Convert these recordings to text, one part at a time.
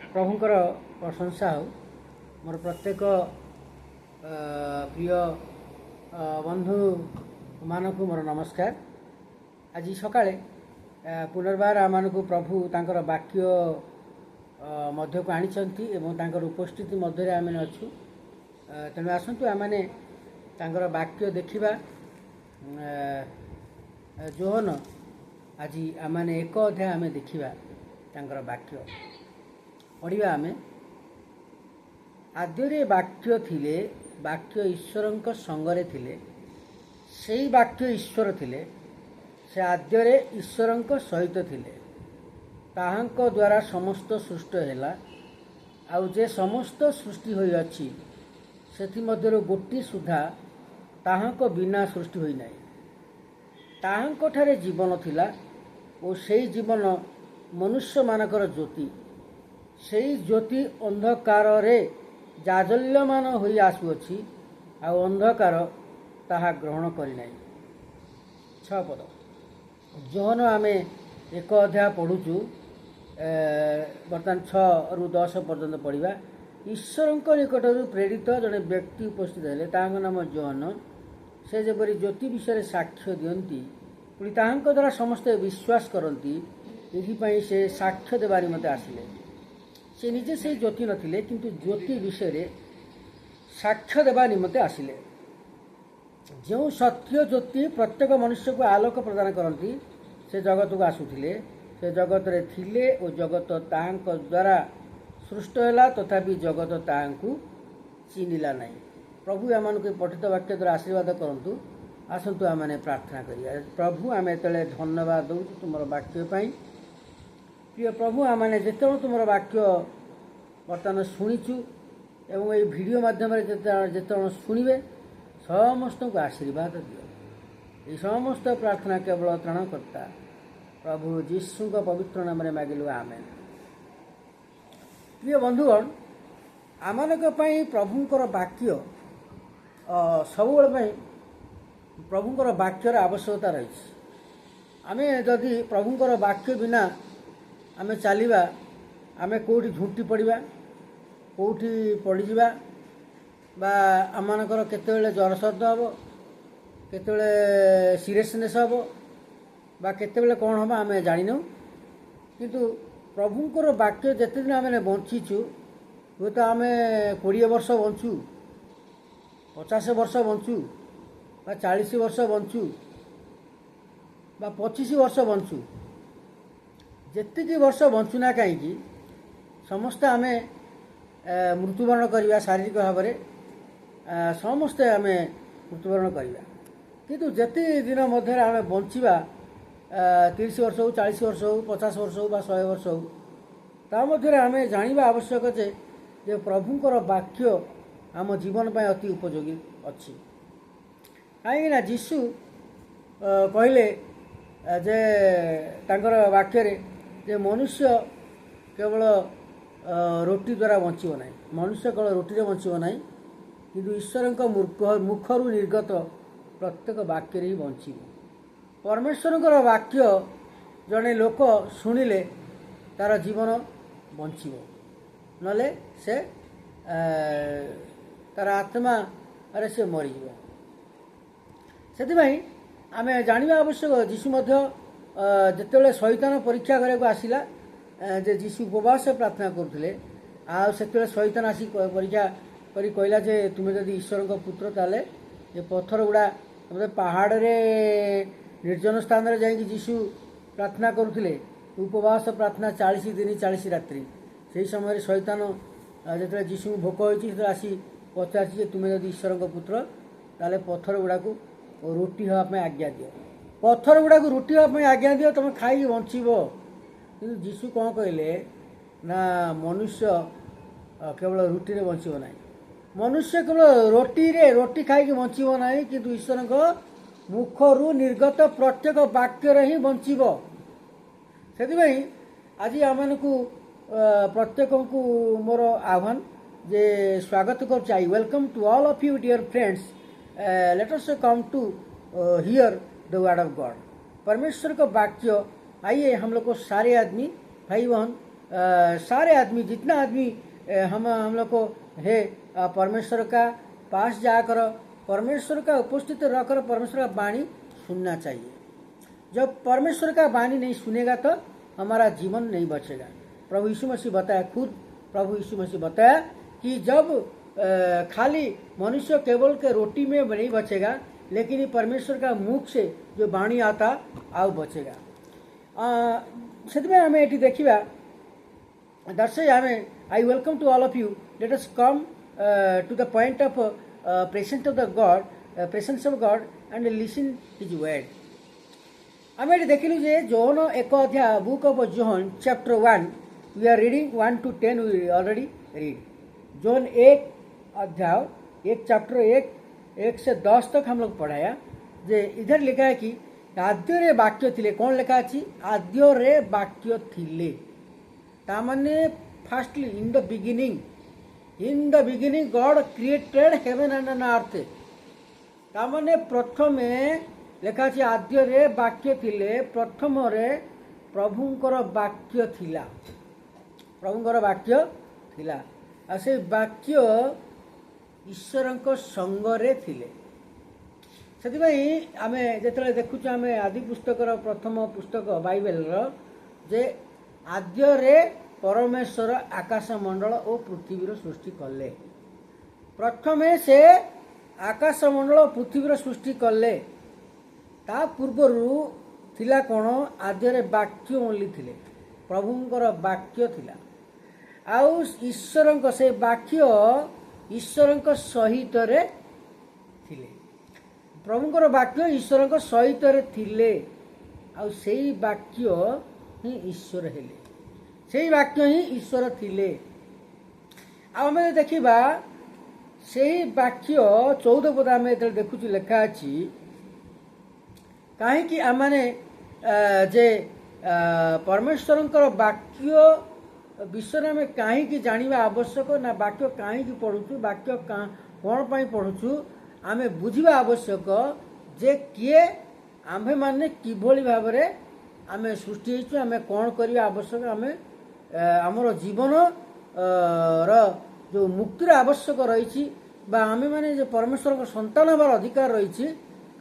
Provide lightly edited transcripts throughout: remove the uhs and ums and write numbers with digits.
प्रभुंकर प्रशंसा हो मोर प्रत्येक प्रिय बंधु मानक मोर नमस्कार। आज सकाळे पुनर्बार आम को प्रभु तांकर वाक्य मध्य को आनिछंती एवं तांकर उपस्थिति मध्य आम अच्छु। तेणु आसतु आम तांकर वाक्य देखिबा। जोहन आज आम एक अध्याय आम देखिबा तांकर वाक्य पढ़िबा। आम आद्ୟରେ वाक्य थिले, वाक्य ईश्वरଙ୍କ संगरे थिले, सेई वाक्य ईश्वर थिले, से आद्ୟରେ ईश्वरଙ୍କ सहित थिले, ताहांक द्वारा समस्त सृष्टि हैला। आउ जे समस्त सृष्टि होई अछि सेथि मध्यरु गोटी सुधा ताहांक बिना सृष्टि होई नाही। ताहांक ठारे जीवन थिला ओ सेई जीवन मनुष्य मानकर ज्योति। सेई ज्योति अंधकार रे जाजल्यमान होई आसुअछि, आ अंधकार ताहा ग्रहण करि नाही। 6 पद जोहन आमे एक अध्याय पढ़ुचु। बर्तमान 6 रु 10 पर्यंत पढ़िबा। ईश्वरଙ୍କ निकटरू प्रेरित जड़े व्यक्ति उपस्थित हेले, ताहांक नाम जोहन। से जेपरि ज्योति विषय साक्ष्य दियंती, पुणी ताहांक द्वारा समस्ते विश्वास करती। एथिपाई से साक्ष्य देवा निमंते आसिले। से निजे से ज्योति नथिले, किंतु ज्योति विषय साक्ष्य देवा निमंते आसिले। जो सत्य ज्योति प्रत्येक मनुष्य को आलोक प्रदान करती, से जगत को आसुथिले। से जगत रे थिले और जगत ताहांक द्वारा सृष्टि हैला, तथापि जगत ताहांकु चिनिला नहीं। प्रभु आम पठित वाक्य द्वारा आशीर्वाद करंतु। आसतु आम प्रार्थना करिया। प्रभु आम एतले धन्यवाद दउ तुमर वाक्य पाई। प्रिय प्रभु आम जिते तुम वाक्य बर्तमान शुणीचु एवं ये वीडियो माध्यम जिते शुणे समस्त को आशीर्वाद दियो। ये समस्त प्रार्थना केवल त्राणकर्ता प्रभु जीशु का पवित्र नाम मागिलु, आमेन। प्रिय बंधुगण, आमनक प्रभुंकर वाक्य सब प्रभुंकर वाक्यर आवश्यकता रही। आमे जदि प्रभुंकर वाक्य बिना आमे चलिबा, आमे कोठी झुंटी पड़िबा, कोठी पड़ीजा, बा आमनकर केतेबेले जर सर्द हम, केतेबेले सीरियसनेस हम, बा केतेबेले कौन हम आमे जानिनु। किंतु प्रभुंकर वाक्य जेते दिन आमे बंचीचु, हूँ तो आमे 20 वर्ष बंचु, 50 वर्ष बंचु, बा 40 वर्ष बंचु, बा 25 वर्ष बंचु, जेतिकी वर्ष बंचुना कहीं समस्ते आमे मृत्युवरण करवा। शारीरिक भाव में समस्ते आमे मृत्युवरण करवा, किंतु जेति दिन मध्य आमे बंचिबा 30 वर्ष हो, 40 वर्ष हो, 50 वर्ष हो, 100 वर्ष हो, ता मध्य आमे जानिबा आवश्यक जे प्रभुंकर वाक्य आम जीवन पर अति उपयोगी अच्छी। कहीं जीशु कहले जे तांकर वाक्य जे मनुष्य केवल रोटी द्वारा बंचब ना। मनुष्य केवल रोटी बंचब ना, किंतु ईश्वर मुखर निर्गत प्रत्येक वाक्य ही बंचब। परमेश्वर वाक्य जड़े लोक शुणिले तार जीवन बंचब, नले से तार आत्मा अरे से मरीज। से आम जाना आवश्यक। जीशु जिते शैतान परीक्षा करने आसला, जे जीशु उपवास प्रार्थना करुले, आते शैतान आसी परीक्षा करी कहला जे तुम्हें जदि ईश्वर पुत्र ताले ये पत्थर गुड़ा पहाड़ रे निर्जन स्थान रे जाइए जीशु प्रार्थना करुले। उपवास प्रार्थना 40 दिन 40 रात्रि। से समय शैतान जो जीशु भोक होती आसी पचार तुम्हें जदि ईश्वर पुत्र ताले पत्थर गुड़ा को रोटी हाँपे आज्ञा दियो। पत्थर गुड़ा को रोटी हाँपे आज्ञा दियो, तुम खाई बंचब। कि जीशु कौन कहले ना, मनुष्य केवल रोटी रे बंचब ना। मनुष्य केवल रोटी खाई बंचब ना, किंतु ईश्वर मुखरू निर्गत प्रत्येक वाक्य ही बंचब। से आज आम को प्रत्येक को मोर आह्वान जे स्वागत कर। Welcome to all of you dear friends. Let us come to hear the word of God. परमेश्वर का वाक्य आइए हम लोग को सारे आदमी भाई बहन सारे आदमी जितना आदमी हम लोग को है परमेश्वर का पास जाकर परमेश्वर का उपस्थित रहकर परमेश्वर का वाणी सुनना चाहिए। जब परमेश्वर का वाणी नहीं सुनेगा तो हमारा जीवन नहीं बचेगा। प्रभु यीशु मसीह बताया, खुद प्रभु यीशु मसीह बताया कि जब खाली मनुष्य केवल के रोटी में नहीं बचेगा, लेकिन परमेश्वर का मुख से जो वाणी आता आउ बचेगा। से आम ये देखा दर्शे आम I welcome to all of you, let us come to the point of presence of God and listen his word. आम ये देखिलु जे जोहन 1 अध्याय book of John chapter 1 we are reading 1 to 10 we already read. John 1 अध्याय 1 chapter 1 से 10 तक हम लोग पढ़ाया। जे इधर लिखा है कि आद्य रे वाक्य थिले। कौन लिखा अछि? आद्य रे वाक्य थिले। तामाने firstly in the beginning God created heaven and earth. तामाने प्रथमे लिखा अछि आद्य रे वाक्य थिले। प्रथम रे प्रभुंकर वाक्य थिला। प्रभुंकर वाक्य थिला आ से वाक्य ईश्वरଙ୍କ संगरे थिले। ସେଥିପାଇଁ ଆମେ ଯେତେବେଳେ ଦେଖୁଛୁ ଆମେ ଆଦି ପୁସ୍ତକର ପ୍ରଥମ ପୁସ୍ତକ ବାଇବେଲର ଯେ ଆଦ୍ୟରେ ପରମେଶ୍ୱର ଆକାଶ ମଣ୍ଡଳ ଓ ପୃଥିବୀର ସୃଷ୍ଟି କଲେ। ପ୍ରଥମେ ସେ ଆକାଶ ମଣ୍ଡଳ ପୃଥିବୀର ସୃଷ୍ଟି କଲେ। ତା ପୂର୍ବରୁ ଥିଲା କ'ଣ? ଆଦ୍ୟରେ ବାକ୍ୟ ଓନ୍ଲି ଥିଲେ। ପ୍ରଭୁଙ୍କର ବାକ୍ୟ ଥିଲା। ଆଉ ଈଶ୍ୱରଙ୍କ ସେ ବାକ୍ୟ ଈଶ୍ୱରଙ୍କ ସହିତରେ ଥିଲେ। प्रभुंकर वाक्य ईश्वर सहित थिले। आउ सेई वाक्य ही ईश्वर हेले। सेई वाक्य ही ईश्वर थिले। आम देखा सेई वाक्य 14 पद आम देखु लिखा अच्छी कहीं आमने जे परमेश्वर वाक्य विषय में कहीं जाना आवश्यक ना वाक्य कहीं पढ़ुचु वाक्य कौन पढ़ुचु आमे बुझिबा आवश्यक जे किए आम्भे माने किभली भाव में आमे सृष्टि होइछु आमे कौन करबा आवश्यक आमे आमर जीवन जो मुक्तिर आवश्यक रही बा आमे माने जे परमेश्वर को संतान हबार अधिकार रही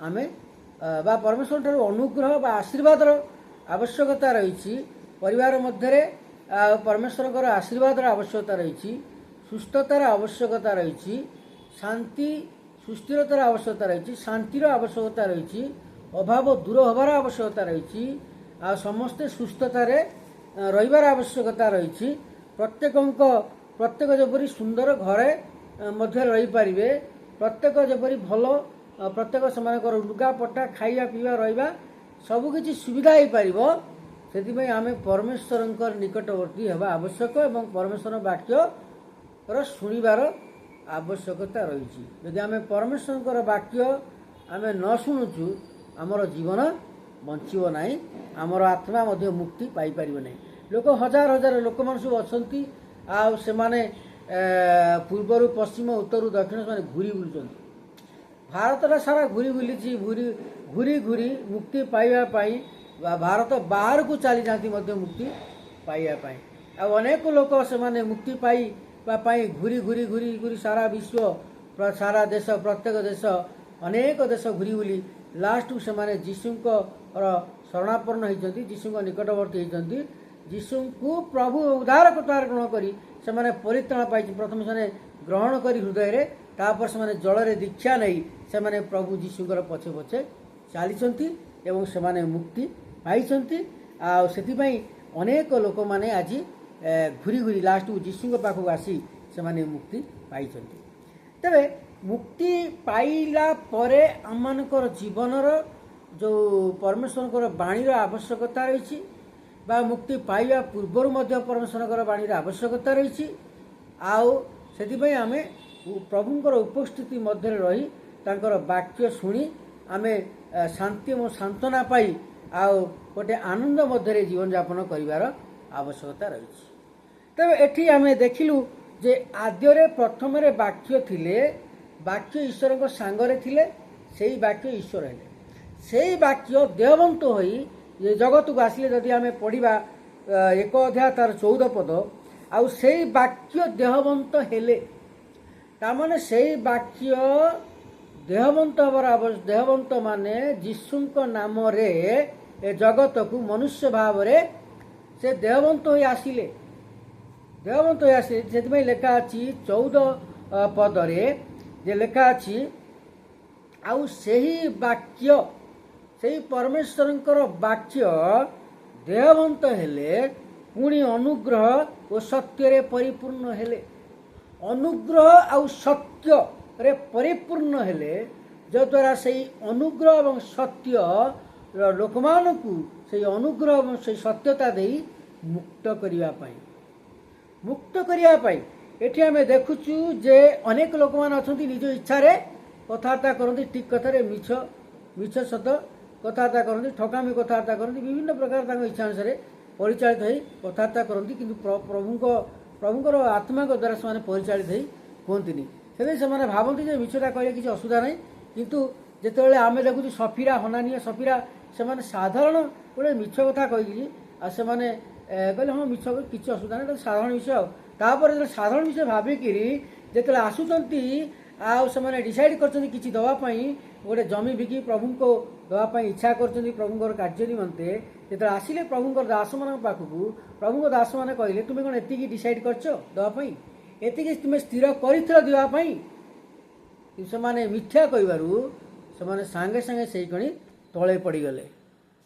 आमे बा परमेश्वर ठारू अनुग्रह बा आशीर्वाद आवश्यकता रही परिवार मध्य परमेश्वर आशीर्वाद आवश्यकता रही सुस्थतार आवश्यकता रही शांति सुस्थिरतार आवश्यकता रही शांतिर आवश्यकता रही अभाव दूर हबार आवश्यकता रही आ समस्ते सुस्थतार रहिबार आवश्यकता रही प्रत्येक जपरी सुंदर घरे मध्य रही पारिबे प्रत्येक जपरी भल प्रत्येक सेमानकर लुगापटा खाइबा पीवा रहिबा सबकिछि सुविधा हो पारिबो। सेतिपई आमे परमेश्वरंकर निकटवर्ती हेबा आवश्यक एवं परमेश्वर वाक्य शुणिबार आवश्यकता रही। यदि आम परमेश्वर वाक्य आम न शुणुचु आमर जीवन बंचब ना आमर आत्मा मध्य मुक्ति पाई पारिबो नहीं। लोक हजार हजार लोक मान सब अच्छी से पूर्वर पश्चिम उत्तर दक्षिण से घूरी बुलुं भारत सारा घूरी बुली घूरी घूरी मुक्ति पाइबापी भारत बाहर को चली जाती मुक्ति पाइबापी अनेक लोक से मुक्ति पाई घूरी घूरी घूरी घूरी सारा विश्व सारा देश प्रत्येक देश अनेक देश घूरी बुली लास्ट से माने जीशु शरणापन्न होती जीशु निकटवर्ती होती जीशु को प्रभु उद्धार ग्रहण करी से परित्राण पाई प्रथम से ग्रहण कर हृदय रे तापर से जल दीक्षा नहीं से प्रभु जीशुकर पछे पछे चली एवं से मुक्ति पाई से अनेक लोक मैंने आज घूरी घूरी लास्ट को जीशु पाखक आसी से मुक्ति पाई। तेरे मुक्ति पाइला परे आमनकर जीवनर जो परमेश्वर वाणीर आवश्यकता रही मुक्ति पाइबा पूर्वर परमेश्वर वाणीर आवश्यकता रही आउ आमे प्रभुंकर उपस्थिति मध्य रही तांकर वाक्य शुणी आमे शांति और सांत्वना पाई आउ गोटे आनंद मध्य जीवन यापन करिवार आवश्यकता रही। तबे एठी आमे देखिलु जे आद्यरे प्रथम रे वाक्य थिले वाक्य ईश्वर को सांगरे थिले सेई वाक्य ईश्वर हेले सेई वाक्य देहवंत होई ये जगत को आसिले जदि आमे पढ़िबा 1 ଅଧ୍ୟାୟ ତାର 14 ପଦ ଆଉ ସେଇ ବାକ୍ୟ ଦେହବନ୍ତ ହେଲେ ତାମାନେ ସେଇ ବାକ୍ୟ ଦେହବନ୍ତ ମାନେ ଯୀଶୁଙ୍କ ନାମରେ ଏ ଜଗତକୁ ମନୁଷ୍ୟ ଭାବରେ ସେ ଦେହବନ୍ତ ହୋଇ ଆସିଲେ ସେଥିପାଇଁ ଲେଖା ଅଛି 14 ପଦରେ ଯେ ଲେଖା ଅଛି ଆଉ ସେହି ବାକ୍ୟ ସେଇ ପରମେଶ୍ୱରଙ୍କର ବାକ୍ୟ ଦେହବନ୍ତ ହେଲେ ପୁଣି ଅନୁଗ୍ରହ ଓ ସତ୍ୟରେ ପରିପୂର୍ଣ୍ଣ ହେଲେ ଅନୁଗ୍ରହ ଆଉ ସତ୍ୟରେ ପରିପୂର୍ଣ୍ଣ ହେଲେ ଯଦ୍ୱାରା ସେଇ ଅନୁଗ୍ରହ ଏବଂ ସତ୍ୟ ଲୋକମାନଙ୍କୁ ସେଇ ଅନୁଗ୍ରହ ଏବଂ ସେଇ ସତ୍ୟତା ଦେଇ ମୁକ୍ତ କରିବା ପାଇଁ ଏଠି ଆମେ ଦେଖୁଛୁ ଯେ ଅନେକ ଲୋକମାନେ ଅଛନ୍ତି ନିଜ ଇଚ୍ଛାରେ କଥାବାର୍ତ୍ତା କରନ୍ତି ଠିକ୍ କଥାରେ ମିଛ ସତ କଥାବାର୍ତ୍ତା କରନ୍ତି ଠକାମି କଥାବାର୍ତ୍ତା କରନ୍ତି ବିଭିନ୍ନ ପ୍ରକାର ତାଙ୍କ ଇଚ୍ଛା ଅନୁସାରେ ପରିଚାଳିତ ହୋଇ କଥାବାର୍ତ୍ତା କରନ୍ତି କିନ୍ତୁ ପ୍ରଭୁଙ୍କର ଆତ୍ମାଙ୍କ ଦ୍ୱାରା ସେମାନେ ପରିଚାଳିତ ହୋଇ କୁହନ୍ତିନି ସେଥିପାଇଁ ସେମାନେ ଭାବନ୍ତି ଯେ ମିଛଟା କହିଲେ କିଛି ଅସୁବିଧା ନାହିଁ କିନ୍ତୁ ଯେତେବେଳେ ଆମେ ଦେଖୁଛୁ ସଫିରା ସେମାନେ ସାଧାରଣ ଗୋଟେ ମିଛ କଥା କହିକି ଆଉ ସେମାନେ କହିଲେ ହଁ ମିଛ କିଛି ଅସୁବିଧା ନାହିଁ ଏଇଟା ସାଧାରଣ ବିଷୟ ଆଉ ତାପରେ ଯେତେବେଳେ ସାଧାରଣ ବିଷୟ ଭାବିକିରି ଯେତେବେଳେ ଆସୁଛନ୍ତି ଆଉ ସେମାନେ ଡିସାଇଡ୍ କରିଛନ୍ତି କିଛି ଦେବା ପାଇଁ ଗୋଟେ ଜମି ବିକି ପ୍ରଭୁଙ୍କୁ ଦେବା ପାଇଁ ଇଚ୍ଛା କରିଛନ୍ତି ପ୍ରଭୁଙ୍କର କାର୍ଯ୍ୟ ନିମନ୍ତେ ଯେତେବେଳେ ଆସିଲେ ପ୍ରଭୁଙ୍କର ଦାସମାନଙ୍କ ପାଖକୁ ପ୍ରଭୁଙ୍କ ଦାସମାନେ କହିଲେ ତୁମେ କ'ଣ ଏତିକି ଡିସାଇଡ୍ କରିଛ ଦେବା ପାଇଁ ଏତିକି ତୁମେ ସ୍ଥିର କରିଥିଲ ଦେବା ପାଇଁ ସେମାନେ ମିଥ୍ୟା କହିବାରୁ ସେମାନେ ସାଙ୍ଗେ ସାଙ୍ଗେ ସେଇ କଣି ତଳେ ପଡ଼ିଗଲେ।